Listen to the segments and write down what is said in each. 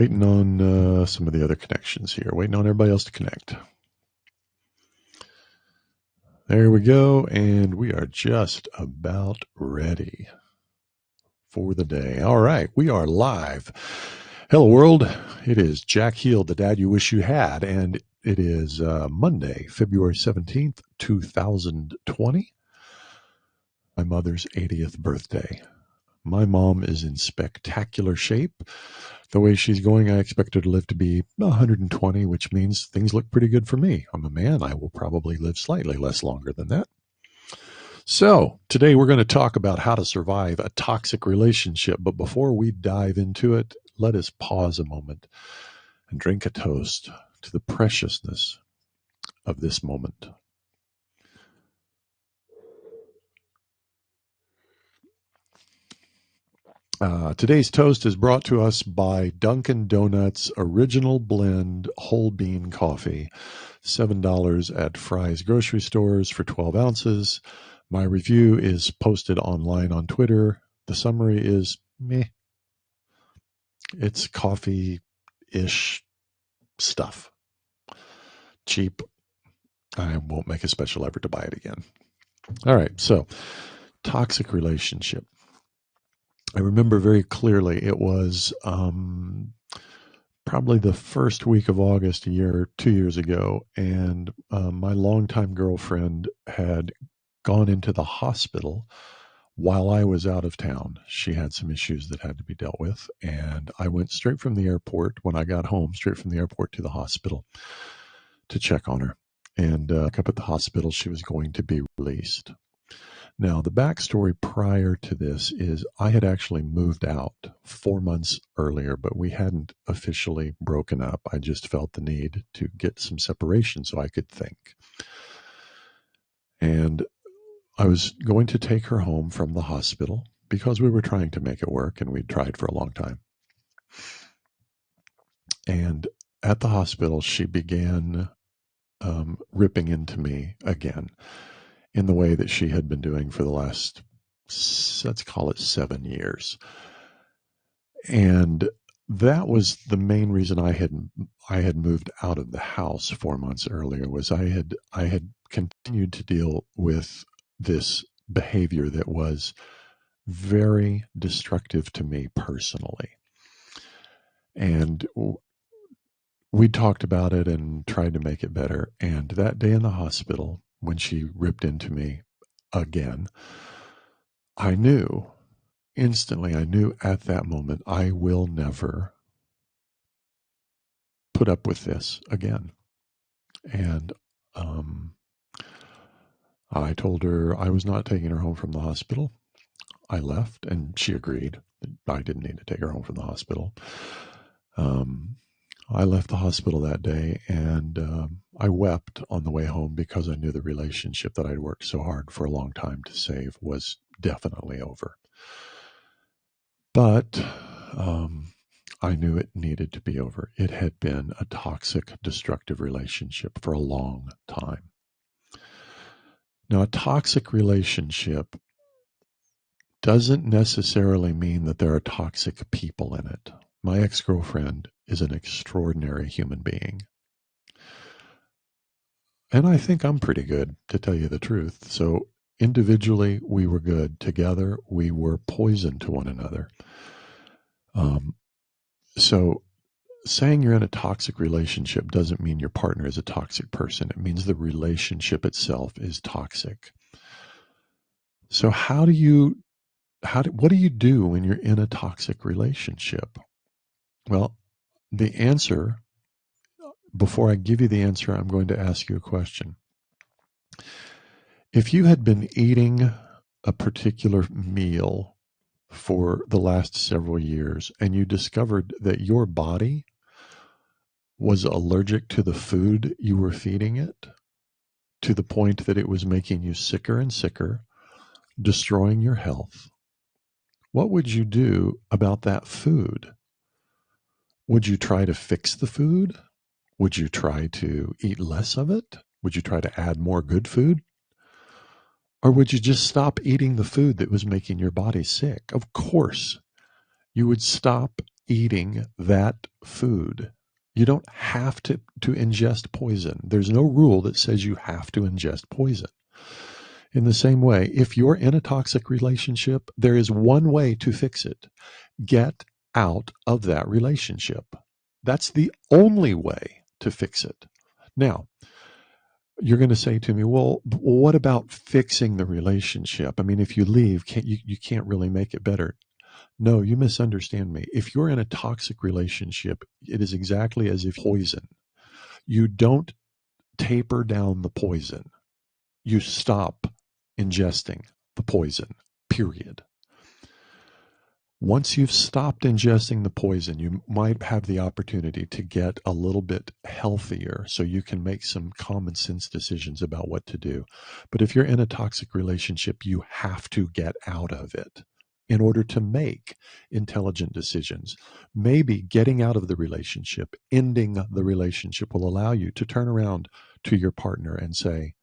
Waiting on some of the other connections here. Waiting on everybody else to connect. There we go. And we are just about ready for the day. All right. We are live. Hello, world. It is Jack Heald, the dad you wish you had. And it is Monday, February 17th, 2020. My mother's 80th birthday. My mom is in spectacular shape. The way she's going, I expect her to live to be 120, which means things look pretty good for me. I'm a man. I will probably live slightly less longer than that. So today we're going to talk about how to survive a toxic relationship. But before we dive into it, let us pause a moment and drink a toast to the preciousness of this moment. Today's toast is brought to us by Dunkin' Donuts Original Blend Whole Bean Coffee, $7 at Fry's grocery stores for 12 ounces. My review is posted online on Twitter. The summary is meh. It's coffee-ish stuff. Cheap. I won't make a special effort to buy it again. All right, so toxic relationship. I remember very clearly it was probably the first week of August 2 years ago, and my longtime girlfriend had gone into the hospital while I was out of town. She had some issues that had to be dealt with, and I went straight from the airport when I got home, straight from the airport to the hospital to check on her. And up at the hospital, she was going to be released. Now, the backstory prior to this is I had actually moved out 4 months earlier, but we hadn't officially broken up. I just felt the need to get some separation so I could think. And I was going to take her home from the hospital because we were trying to make it work, and we'd tried for a long time. And at the hospital, she began ripping into me again, in the way that she had been doing for the last, let's call it 7 years. And that was the main reason I had moved out of the house 4 months earlier, was I had continued to deal with this behavior that was very destructive to me personally. And we talked about it and tried to make it better. And that day in the hospital, when she ripped into me again, I knew instantly, I knew at that moment, I will never put up with this again. And I told her I was not taking her home from the hospital. I left, and she agreed. I didn't need to take her home from the hospital. I left the hospital that day, and I wept on the way home because I knew the relationship that I'd worked so hard for a long time to save was definitely over. But I knew it needed to be over. It had been a toxic, destructive relationship for a long time. Now, a toxic relationship doesn't necessarily mean that there are toxic people in it. My ex-girlfriend is an extraordinary human being. And I think I'm pretty good, to tell you the truth. So individually, we were good. Together, we were poison to one another. So saying you're in a toxic relationship doesn't mean your partner is a toxic person. It means the relationship itself is toxic. So what do you do when you're in a toxic relationship? Well, the answer, before I give you the answer, I'm going to ask you a question. If you had been eating a particular meal for the last several years and you discovered that your body was allergic to the food you were feeding it, to the point that it was making you sicker and sicker, destroying your health, what would you do about that food? Would you try to fix the food? Would you try to eat less of it? Would you try to add more good food? Or would you just stop eating the food that was making your body sick? Of course, you would stop eating that food. You don't have to ingest poison. There's no rule that says you have to ingest poison. In the same way, if you're in a toxic relationship, there is one way to fix it. Get out of that relationship. That's the only way to fix it. Now, you're going to say to me, well, what about fixing the relationship? I mean, if you leave, you can't really make it better. No, you misunderstand me. If you're in a toxic relationship, it is exactly as if poison. You don't taper down the poison. You stop ingesting the poison, period. Once you've stopped ingesting the poison, you might have the opportunity to get a little bit healthier so you can make some common sense decisions about what to do. But if you're in a toxic relationship, you have to get out of it in order to make intelligent decisions. Maybe getting out of the relationship, ending the relationship, will allow you to turn around to your partner and say,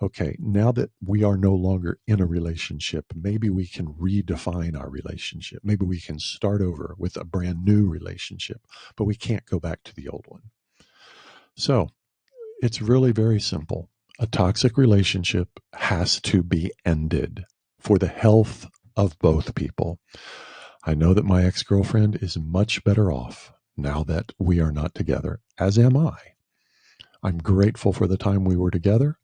okay, now that we are no longer in a relationship, maybe we can redefine our relationship. Maybe we can start over with a brand new relationship, but we can't go back to the old one. So it's really very simple. A toxic relationship has to be ended for the health of both people. I know that my ex-girlfriend is much better off now that we are not together, as am I. I'm grateful for the time we were together.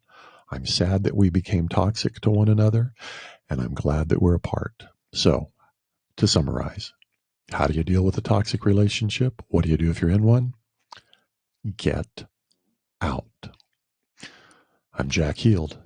I'm sad that we became toxic to one another, and I'm glad that we're apart. So, to summarize, how do you deal with a toxic relationship? What do you do if you're in one? Get out. I'm Jack Heald.